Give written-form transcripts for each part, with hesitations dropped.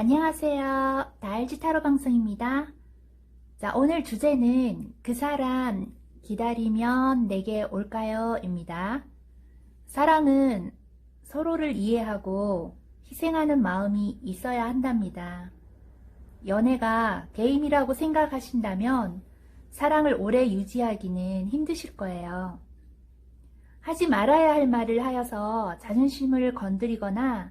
안녕하세요. 나알지 타로 방송입니다. 자, 오늘 주제는 그 사람 기다리면 내게 올까요? 입니다. 사랑은 서로를 이해하고 희생하는 마음이 있어야 한답니다. 연애가 게임이라고 생각하신다면 사랑을 오래 유지하기는 힘드실 거예요. 하지 말아야 할 말을 하여서 자존심을 건드리거나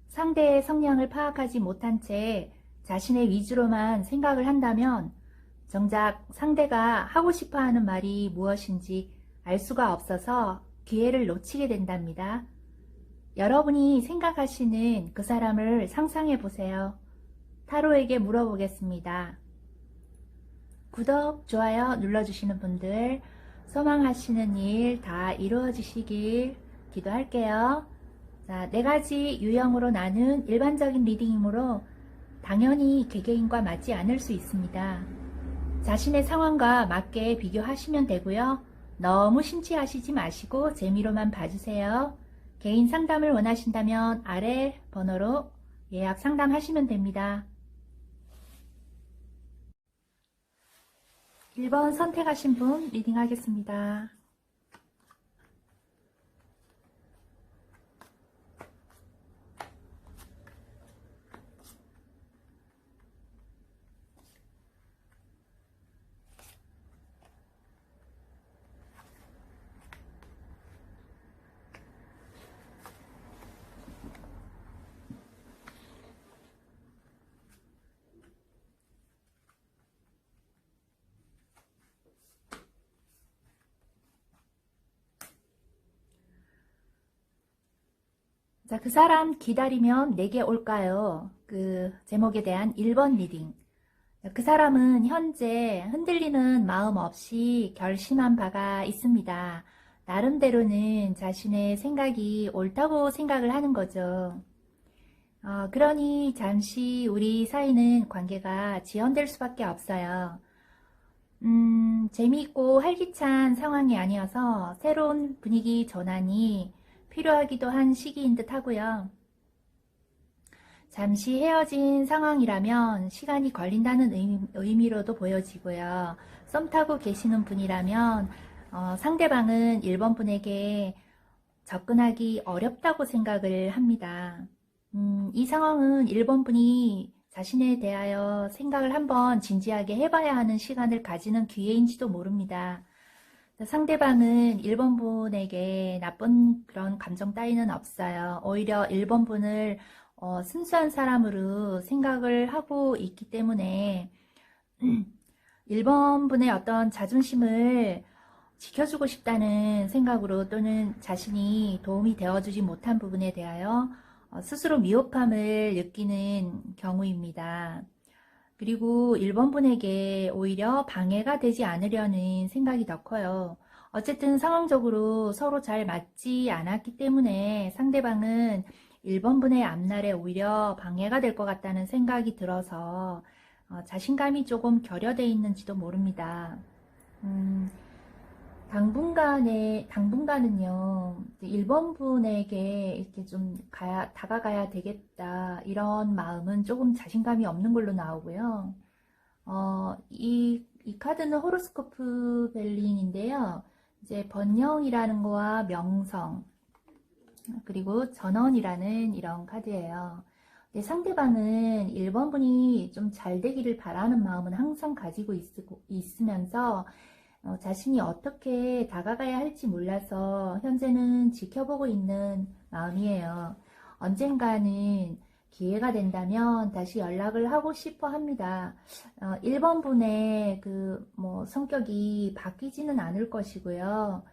상대의 성향을 파악하지 못한 채 자신의 위주로만 생각을 한다면 정작 상대가 하고 싶어 하는 말이 무엇인지 알 수가 없어서 기회를 놓치게 된답니다. 여러분이 생각하시는 그 사람을 상상해 보세요. 타로에게 물어보겠습니다. 구독, 좋아요 눌러주시는 분들, 소망하시는 일 다 이루어지시길 기도할게요. 자, 4가지 유형으로 나눈 일반적인 리딩이므로 당연히 개개인과 맞지 않을 수 있습니다. 자신의 상황과 맞게 비교하시면 되고요. 너무 심취하시지 마시고 재미로만 봐주세요. 개인 상담을 원하신다면 아래 번호로 예약 상담하시면 됩니다. 1번 선택하신 분 리딩 하겠습니다. 자, 그 사람 기다리면 내게 올까요? 그 제목에 대한 1번 리딩. 그 사람은 현재 흔들리는 마음 없이 결심한 바가 있습니다. 나름대로는 자신의 생각이 옳다고 생각을 하는 거죠. 그러니 잠시 우리 사이는 관계가 지연될 수밖에 없어요. 재미있고 활기찬 상황이 아니어서 새로운 분위기 전환이 필요하기도 한 시기인 듯 하고요. 잠시 헤어진 상황이라면 시간이 걸린다는 의미로도 보여지고요. 썸 타고 계시는 분이라면 상대방은 1번 분에게 접근하기 어렵다고 생각을 합니다. 이 상황은 1번 분이 자신에 대하여 생각을 한번 진지하게 해봐야 하는 시간을 가지는 기회인지도 모릅니다. 상대방은 1번 분에게 나쁜 그런 감정 따위는 없어요. 오히려 1번 분을 순수한 사람으로 생각을 하고 있기 때문에 1번 분의 어떤 자존심을 지켜주고 싶다는 생각으로 또는 자신이 도움이 되어주지 못한 부분에 대하여 스스로 미흡함을 느끼는 경우입니다. 그리고 1번 분에게 오히려 방해가 되지 않으려는 생각이 더 커요. 어쨌든 상황적으로 서로 잘 맞지 않았기 때문에 상대방은 1번 분의 앞날에 오히려 방해가 될 것 같다는 생각이 들어서 자신감이 조금 결여되어 있는지도 모릅니다. 당분간은요, 1번 분에게 이렇게 좀 다가가야 되겠다, 이런 마음은 조금 자신감이 없는 걸로 나오고요. 이 카드는 호로스코프 벨링인데요. 이제 번영이라는 거와 명성, 그리고 전원이라는 이런 카드예요. 상대방은 1번 분이 좀 잘 되기를 바라는 마음은 항상 가지고 있으면서 자신이 어떻게 다가가야 할지 몰라서 현재는 지켜보고 있는 마음이에요. 언젠가는 기회가 된다면 다시 연락을 하고 싶어 합니다. 1번 분의 성격이 바뀌지는 않을 것이고요.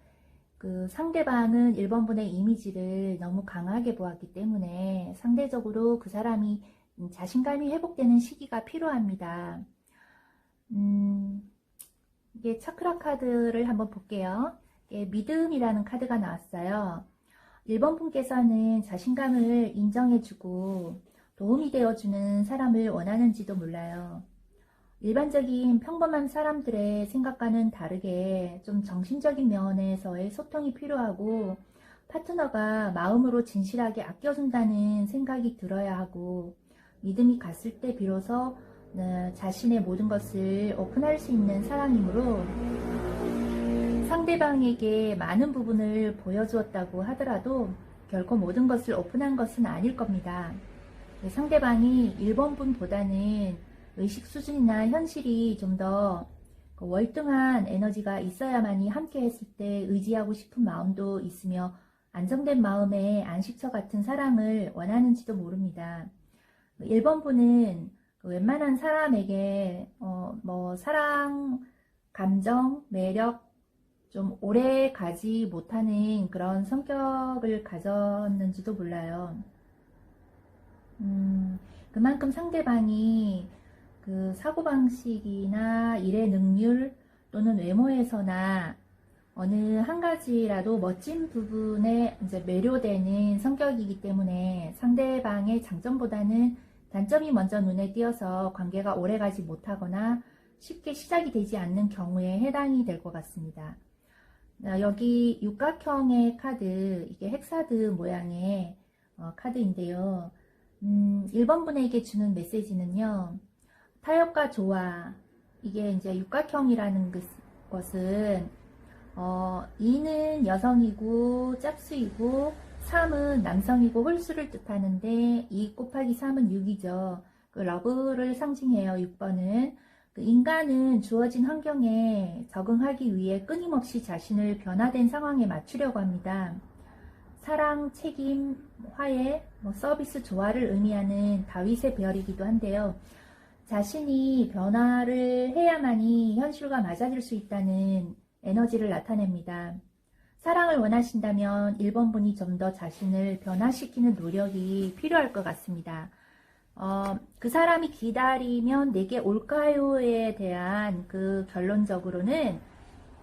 그 상대방은 1번 분의 이미지를 너무 강하게 보았기 때문에 상대적으로 그 사람이 자신감이 회복되는 시기가 필요합니다. 이게 차크라 카드를 한번 볼게요. 믿음이라는 카드가 나왔어요. 1번 분께서는 자신감을 인정해주고 도움이 되어주는 사람을 원하는지도 몰라요. 일반적인 평범한 사람들의 생각과는 다르게 좀 정신적인 면에서의 소통이 필요하고 파트너가 마음으로 진실하게 아껴준다는 생각이 들어야 하고 믿음이 갔을 때 비로소 자신의 모든 것을 오픈할 수 있는 사랑이므로 상대방에게 많은 부분을 보여주었다고 하더라도 결코 모든 것을 오픈한 것은 아닐 겁니다. 상대방이 1번분보다는 의식 수준이나 현실이 좀 더 월등한 에너지가 있어야만이 함께 했을 때 의지하고 싶은 마음도 있으며 안정된 마음에 안식처 같은 사랑을 원하는지도 모릅니다. 1번분은 웬만한 사람에게 사랑, 감정, 매력 좀 오래 가지 못하는 그런 성격을 가졌는지도 몰라요. 그만큼 상대방이 그 사고방식이나 일의 능률 또는 외모에서나 어느 한 가지라도 멋진 부분에 이제 매료되는 성격이기 때문에 상대방의 장점보다는 단점이 먼저 눈에 띄어서 관계가 오래가지 못하거나 쉽게 시작이 되지 않는 경우에 해당이 될 것 같습니다. 여기 육각형의 카드, 이게 헥사드 모양의 카드인데요. 1번 분에게 주는 메시지는요, 타협과 조화, 이게 이제 육각형이라는 것은 2는 여성이고 짝수이고 3은 남성이고 홀수를 뜻하는데 2 곱하기 3은 6이죠. 그 러브를 상징해요. 6번은. 그 인간은 주어진 환경에 적응하기 위해 끊임없이 자신을 변화된 상황에 맞추려고 합니다. 사랑, 책임, 화해, 서비스, 조화를 의미하는 다윗의 별이기도 한데요. 자신이 변화를 해야만이 현실과 맞아질 수 있다는 에너지를 나타냅니다. 사랑을 원하신다면 1번 분이 좀 더 자신을 변화시키는 노력이 필요할 것 같습니다. 그 사람이 기다리면 내게 올까요에 대한 그 결론적으로는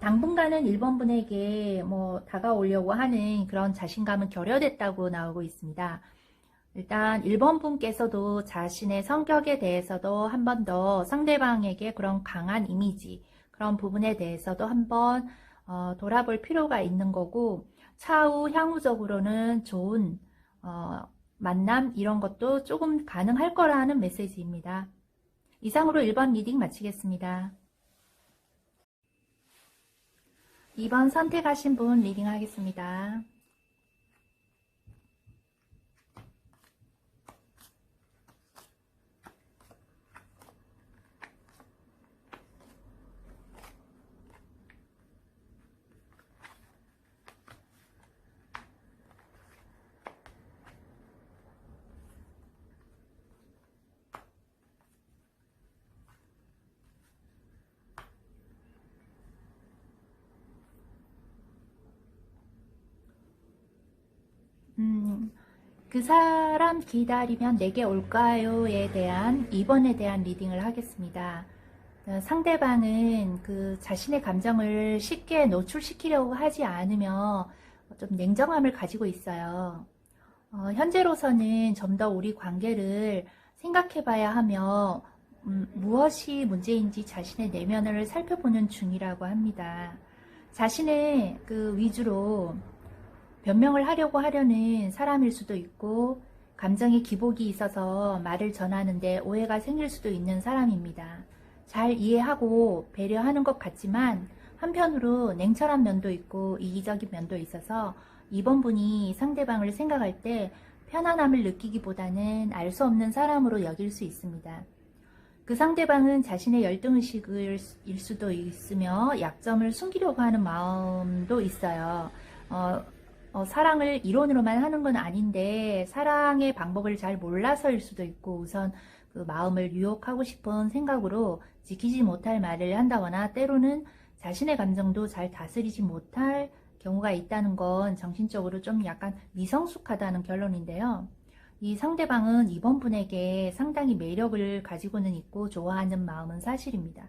당분간은 1번 분에게 다가오려고 하는 그런 자신감은 결여됐다고 나오고 있습니다. 일단 1번 분께서도 자신의 성격에 대해서도 한 번 더 상대방에게 그런 강한 이미지, 그런 부분에 대해서도 한번 돌아볼 필요가 있는 거고, 차후 향후적으로는 좋은 만남 이런 것도 조금 가능할 거라는 메시지입니다. 이상으로 1번 리딩 마치겠습니다. 2번 선택하신 분 리딩 하겠습니다. 그 사람 기다리면 내게 올까요에 대한 2번에 대한 리딩을 하겠습니다. 상대방은 그 자신의 감정을 쉽게 노출시키려고 하지 않으며 좀 냉정함을 가지고 있어요. 현재로서는 좀 더 우리 관계를 생각해 봐야 하며 무엇이 문제인지 자신의 내면을 살펴보는 중이라고 합니다. 자신의 그 위주로 변명을 하려고 하려는 사람일 수도 있고 감정의 기복이 있어서 말을 전하는데 오해가 생길 수도 있는 사람입니다. 잘 이해하고 배려하는 것 같지만 한편으로 냉철한 면도 있고 이기적인 면도 있어서 2번 분이 상대방을 생각할 때 편안함을 느끼기보다는 알 수 없는 사람으로 여길 수 있습니다. 그 상대방은 자신의 열등의식일 수도 있으며 약점을 숨기려고 하는 마음도 있어요. 사랑을 이론으로만 하는 건 아닌데 사랑의 방법을 잘 몰라서일 수도 있고 우선 그 마음을 유혹하고 싶은 생각으로 지키지 못할 말을 한다거나 때로는 자신의 감정도 잘 다스리지 못할 경우가 있다는 건 정신적으로 좀 약간 미성숙하다는 결론인데요. 이 상대방은 이번 분에게 상당히 매력을 가지고는 있고 좋아하는 마음은 사실입니다.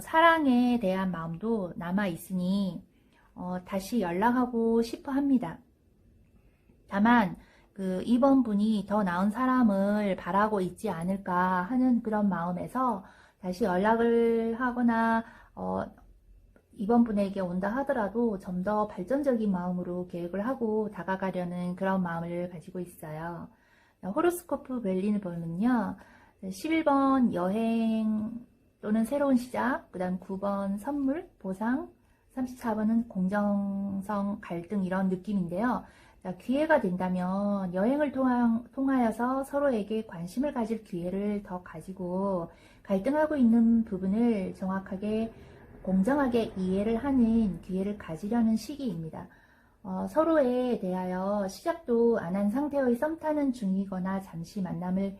사랑에 대한 마음도 남아있으니 다시 연락하고 싶어 합니다. 다만 그 2번 분이 더 나은 사람을 바라고 있지 않을까 하는 그런 마음에서 다시 연락을 하거나 2번 분에게 온다 하더라도 좀 더 발전적인 마음으로 계획을 하고 다가가려는 그런 마음을 가지고 있어요. 호로스코프 벨린을 보면요. 11번 여행 또는 새로운 시작, 그 다음 9번 선물, 보상, 34번은 공정성, 갈등 이런 느낌인데요. 자, 기회가 된다면 여행을 통하여서 서로에게 관심을 가질 기회를 더 가지고 갈등하고 있는 부분을 정확하게 공정하게 이해를 하는 기회를 가지려는 시기입니다. 서로에 대하여 시작도 안 한 상태의 썸 타는 중이거나 잠시 만남을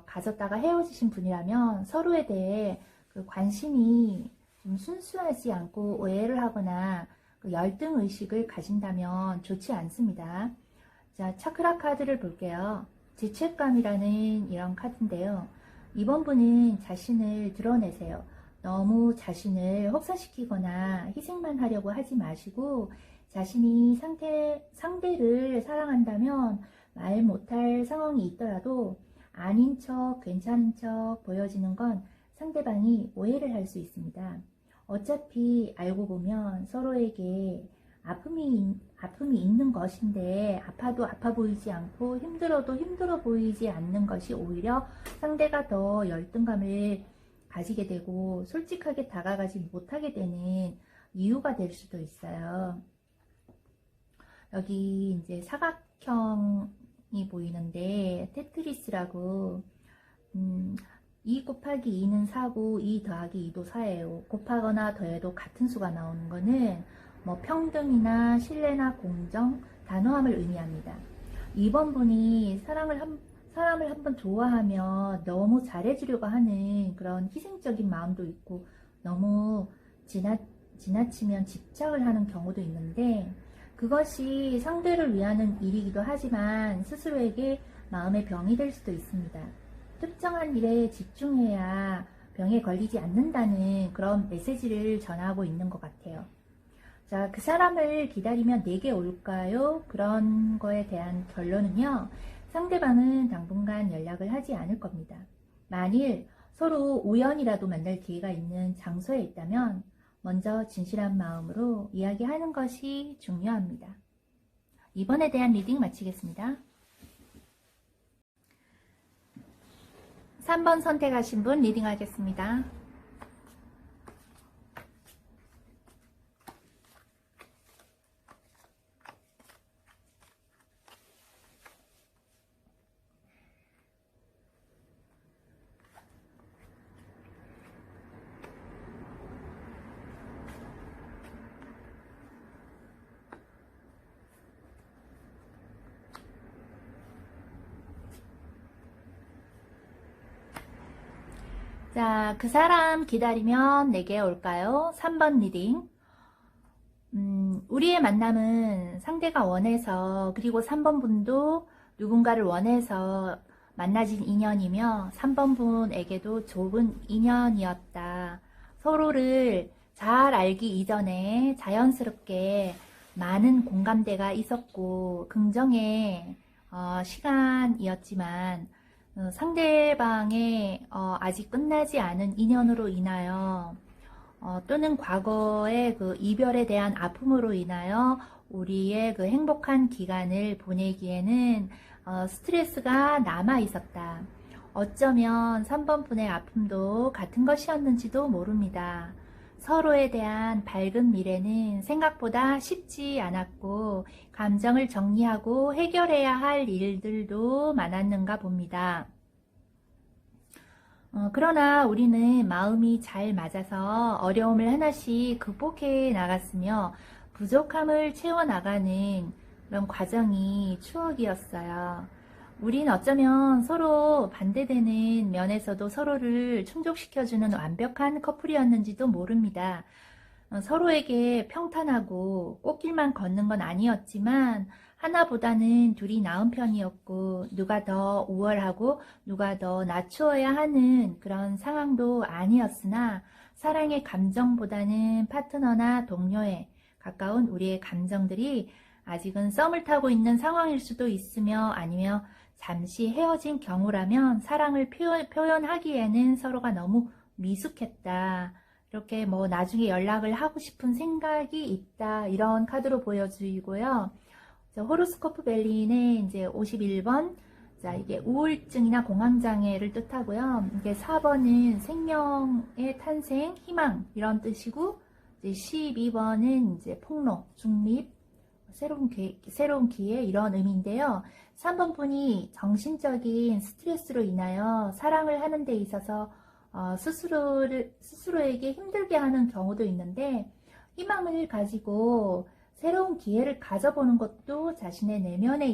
가졌다가 헤어지신 분이라면 서로에 대해 그 관심이 좀 순수하지 않고 오해를 하거나 그 열등 의식을 가진다면 좋지 않습니다. 자, 차크라 카드를 볼게요. 죄책감이라는 이런 카드인데요. 이번 분은 자신을 드러내세요. 너무 자신을 혹사시키거나 희생만 하려고 하지 마시고 자신이 상대를 사랑한다면 말 못할 상황이 있더라도 아닌 척, 괜찮은 척 보여지는 건 상대방이 오해를 할 수 있습니다. 어차피 알고 보면 서로에게 아픔이 있는 것인데 아파도 아파 보이지 않고 힘들어도 힘들어 보이지 않는 것이 오히려 상대가 더 열등감을 가지게 되고 솔직하게 다가가지 못하게 되는 이유가 될 수도 있어요. 여기 이제 사각형이 보이는데 테트리스라고 2 곱하기 2는 4고 2 더하기 2도 4예요. 곱하거나 더해도 같은 수가 나오는 거는 뭐 평등이나 신뢰나 공정, 단호함을 의미합니다. 2번 분이 사람을 한번 좋아하면 너무 잘해주려고 하는 그런 희생적인 마음도 있고 너무 지나치면 집착을 하는 경우도 있는데 그것이 상대를 위하는 일이기도 하지만 스스로에게 마음의 병이 될 수도 있습니다. 특정한 일에 집중해야 병에 걸리지 않는다는 그런 메시지를 전하고 있는 것 같아요. 자, 그 사람을 기다리면 내게 올까요? 그런 거에 대한 결론은요. 상대방은 당분간 연락을 하지 않을 겁니다. 만일 서로 우연이라도 만날 기회가 있는 장소에 있다면 먼저 진실한 마음으로 이야기하는 것이 중요합니다. 이번에 대한 리딩 마치겠습니다. 3번 선택하신 분 리딩 하겠습니다. 자, 그 사람 기다리면 내게 올까요? 3번 리딩. 우리의 만남은 상대가 원해서 그리고 3번 분도 누군가를 원해서 만나진 인연이며 3번 분에게도 좁은 인연이었다. 서로를 잘 알기 이전에 자연스럽게 많은 공감대가 있었고 긍정의 시간이었지만 상대방의 아직 끝나지 않은 인연으로 인하여 또는 과거의 그 이별에 대한 아픔으로 인하여 우리의 그 행복한 기간을 보내기에는 스트레스가 남아 있었다. 어쩌면 3번 분의 아픔도 같은 것이었는지도 모릅니다. 서로에 대한 밝은 미래는 생각보다 쉽지 않았고 감정을 정리하고 해결해야 할 일들도 많았는가 봅니다. 그러나 우리는 마음이 잘 맞아서 어려움을 하나씩 극복해 나갔으며 부족함을 채워나가는 그런 과정이 추억이었어요. 우린 어쩌면 서로 반대되는 면에서도 서로를 충족시켜주는 완벽한 커플이었는지도 모릅니다. 서로에게 평탄하고 꽃길만 걷는 건 아니었지만 하나보다는 둘이 나은 편이었고 누가 더 우월하고 누가 더 낮추어야 하는 그런 상황도 아니었으나 사랑의 감정보다는 파트너나 동료에 가까운 우리의 감정들이 아직은 썸을 타고 있는 상황일 수도 있으며 아니면 잠시 헤어진 경우라면 사랑을 표현하기에는 서로가 너무 미숙했다. 이렇게 뭐 나중에 연락을 하고 싶은 생각이 있다. 이런 카드로 보여주고요. 호로스코프 벨리는 이제 51번, 자, 이게 우울증이나 공황장애를 뜻하고요. 이게 4번은 생명의 탄생, 희망 이런 뜻이고, 이제 12번은 이제 폭로, 중립, 새로운 기회 이런 의미인데요. 3번 분이 정신적인 스트레스로 인하여 사랑을 하는 데 있어서 스스로에게 힘들게 하는 경우도 있는데, 희망을 가지고 새로운 기회를 가져보는 것도 자신의 내면에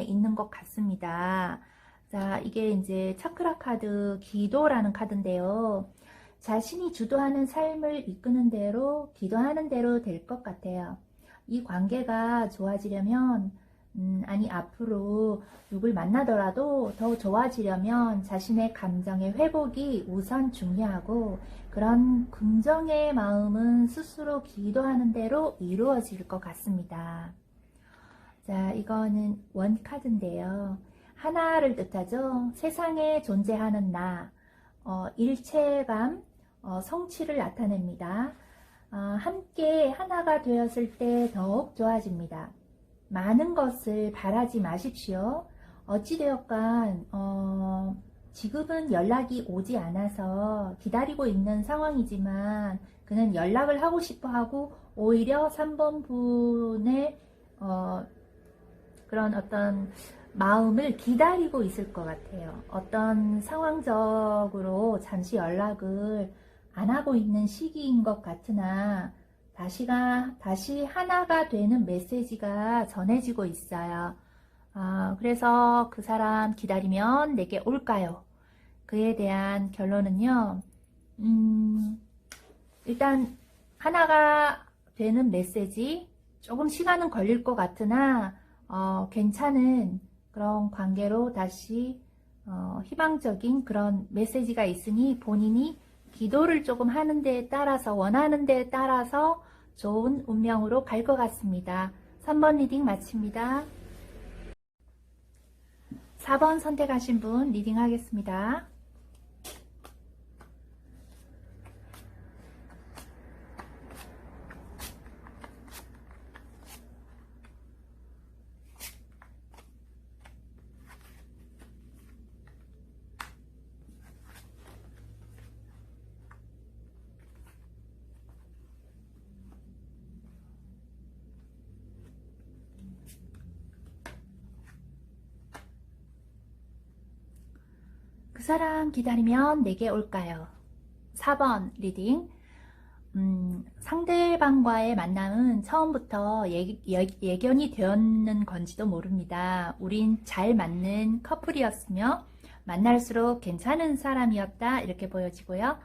있는 것 같습니다. 자, 이게 이제 차크라 카드 기도라는 카드인데요. 자신이 주도하는 삶을 이끄는 대로, 기도하는 대로 될 것 같아요. 이 관계가 좋아지려면, 앞으로 누굴 만나더라도 더 좋아지려면 자신의 감정의 회복이 우선 중요하고, 그런 긍정의 마음은 스스로 기도하는 대로 이루어질 것 같습니다. 자, 이거는 원 카드인데요. 하나를 뜻하죠. 세상에 존재하는 나, 일체감, 성취를 나타냅니다. 함께 하나가 되었을 때 더욱 좋아집니다. 많은 것을 바라지 마십시오. 어찌되었건 지금은 연락이 오지 않아서 기다리고 있는 상황이지만 그는 연락을 하고 싶어 하고 오히려 3번 분의 그런 어떤 마음을 기다리고 있을 것 같아요. 어떤 상황적으로 잠시 연락을 안 하고 있는 시기인 것 같으나 다시 하나가 되는 메시지가 전해지고 있어요. 그래서 그 사람 기다리면 내게 올까요? 그에 대한 결론은요, 일단 하나가 되는 메시지, 조금 시간은 걸릴 것 같으나 괜찮은 그런 관계로 다시 희망적인 그런 메시지가 있으니 본인이 기도를 조금 하는 데에 따라서, 원하는 데에 따라서 좋은 운명으로 갈 것 같습니다. 3번 리딩 마칩니다. 4번 선택하신 분 리딩 하겠습니다. 그 사람 기다리면 내게 올까요? 4번 리딩. 상대방과의 만남은 처음부터 예견이 되었는 건지도 모릅니다. 우린 잘 맞는 커플이었으며 만날수록 괜찮은 사람이었다 이렇게 보여지고요.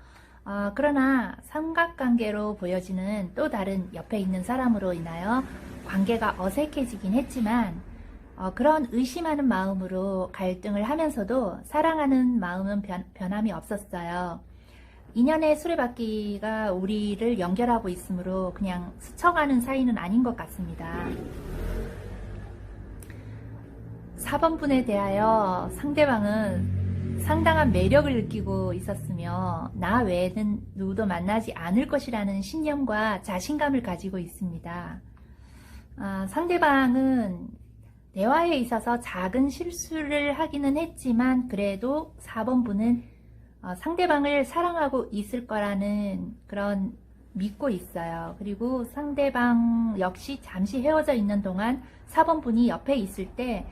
그러나 삼각관계로 보여지는 또 다른 옆에 있는 사람으로 인하여 관계가 어색해지긴 했지만 그런 의심하는 마음으로 갈등을 하면서도 사랑하는 마음은 변함이 없었어요. 인연의 수레바퀴가 우리를 연결하고 있으므로 그냥 스쳐가는 사이는 아닌 것 같습니다. 4번 분에 대하여 상대방은 상당한 매력을 느끼고 있었으며 나 외에는 누구도 만나지 않을 것이라는 신념과 자신감을 가지고 있습니다. 상대방은 대화에 있어서 작은 실수를 하기는 했지만 그래도 4번 분은 상대방을 사랑하고 있을 거라는 그런 믿고 있어요. 그리고 상대방 역시 잠시 헤어져 있는 동안 4번 분이 옆에 있을 때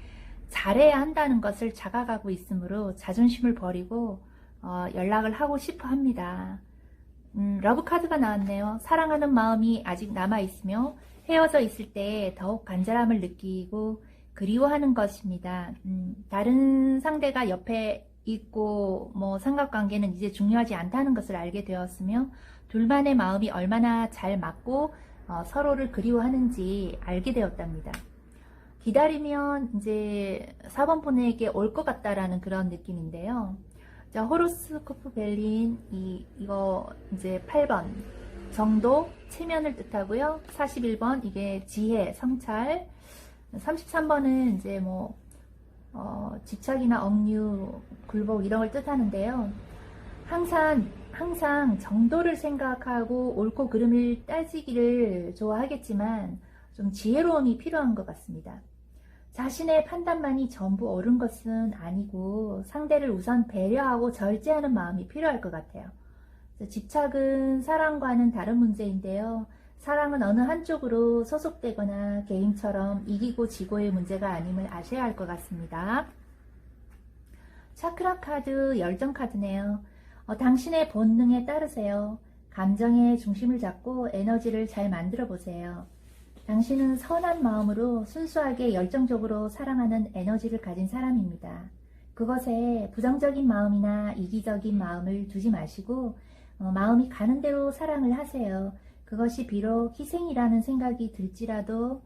잘해야 한다는 것을 자각하고 있으므로 자존심을 버리고 연락을 하고 싶어 합니다. 러브 카드가 나왔네요. 사랑하는 마음이 아직 남아있으며 헤어져 있을 때 더욱 간절함을 느끼고 그리워하는 것입니다. 다른 상대가 옆에 있고 삼각관계는 이제 중요하지 않다는 것을 알게 되었으며 둘만의 마음이 얼마나 잘 맞고 서로를 그리워하는지 알게 되었답니다. 기다리면 이제 4번 분에게 올 것 같다라는 그런 느낌인데요. 자, 호로스코프 벨린 이거 이제 8번 정도, 체면을 뜻하고요. 41번 이게 지혜, 성찰, 33번은 이제 집착이나 억류, 굴복 이런 걸 뜻하는데요. 항상 정도를 생각하고 옳고 그름을 따지기를 좋아하겠지만 좀 지혜로움이 필요한 것 같습니다. 자신의 판단만이 전부 옳은 것은 아니고 상대를 우선 배려하고 절제하는 마음이 필요할 것 같아요. 집착은 사랑과는 다른 문제인데요. 사랑은 어느 한쪽으로 소속되거나 게임처럼 이기고 지고의 문제가 아님을 아셔야 할 것 같습니다. 차크라 카드, 열정 카드네요. 당신의 본능에 따르세요. 감정의 중심을 잡고 에너지를 잘 만들어 보세요. 당신은 선한 마음으로 순수하게 열정적으로 사랑하는 에너지를 가진 사람입니다. 그것에 부정적인 마음이나 이기적인 마음을 두지 마시고 마음이 가는 대로 사랑을 하세요. 그것이 비록 희생이라는 생각이 들지라도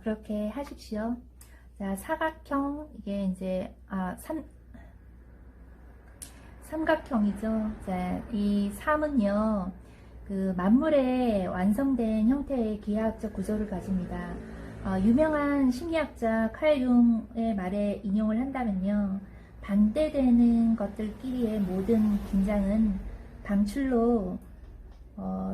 그렇게 하십시오. 자, 사각형, 이게 이제 삼각형이죠. 자, 이 3은요, 그 만물의 완성된 형태의 기하학적 구조를 가집니다. 유명한 심리학자 칼 융의 말에 인용을 한다면요, 반대되는 것들끼리의 모든 긴장은 방출로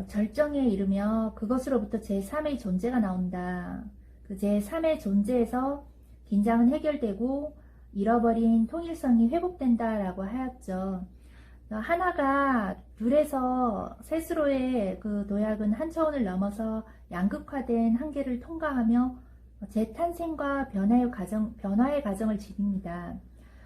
절정에 이르며 그것으로부터 제3의 존재가 나온다. 그 제3의 존재에서 긴장은 해결되고 잃어버린 통일성이 회복된다라고 하였죠. 하나가 둘에서 셋으로의 그 도약은 한 차원을 넘어서 양극화된 한계를 통과하며 재탄생과 변화의 과정을 지닙니다.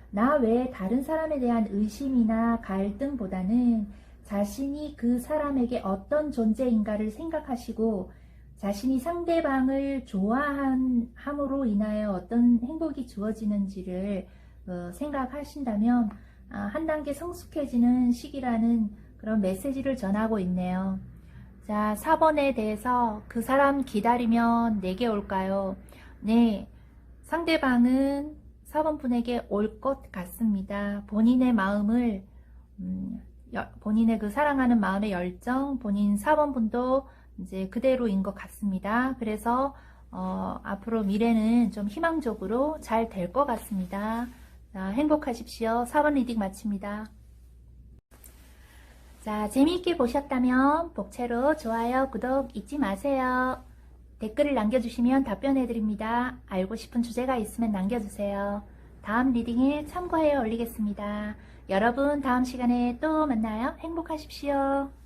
나 외에 다른 사람에 대한 의심이나 갈등보다는 자신이 그 사람에게 어떤 존재인가를 생각하시고 자신이 상대방을 좋아함으로 인하여 어떤 행복이 주어지는지를 생각하신다면 한 단계 성숙해지는 시기라는 그런 메시지를 전하고 있네요. 자, 4번에 대해서 그 사람 기다리면 내게 올까요? 네, 상대방은 4번 분에게 올 것 같습니다. 본인의 마음을 본인의 그 사랑하는 마음의 열정, 본인 4번 분도 이제 그대로인 것 같습니다. 그래서 앞으로 미래는 좀 희망적으로 잘 될 것 같습니다. 자, 행복하십시오. 4번 리딩 마칩니다. 자, 재미있게 보셨다면 복채로 좋아요, 구독 잊지 마세요. 댓글을 남겨주시면 답변해드립니다. 알고 싶은 주제가 있으면 남겨주세요. 다음 리딩에 참고하여 올리겠습니다. 여러분 다음 시간에 또 만나요. 행복하십시오.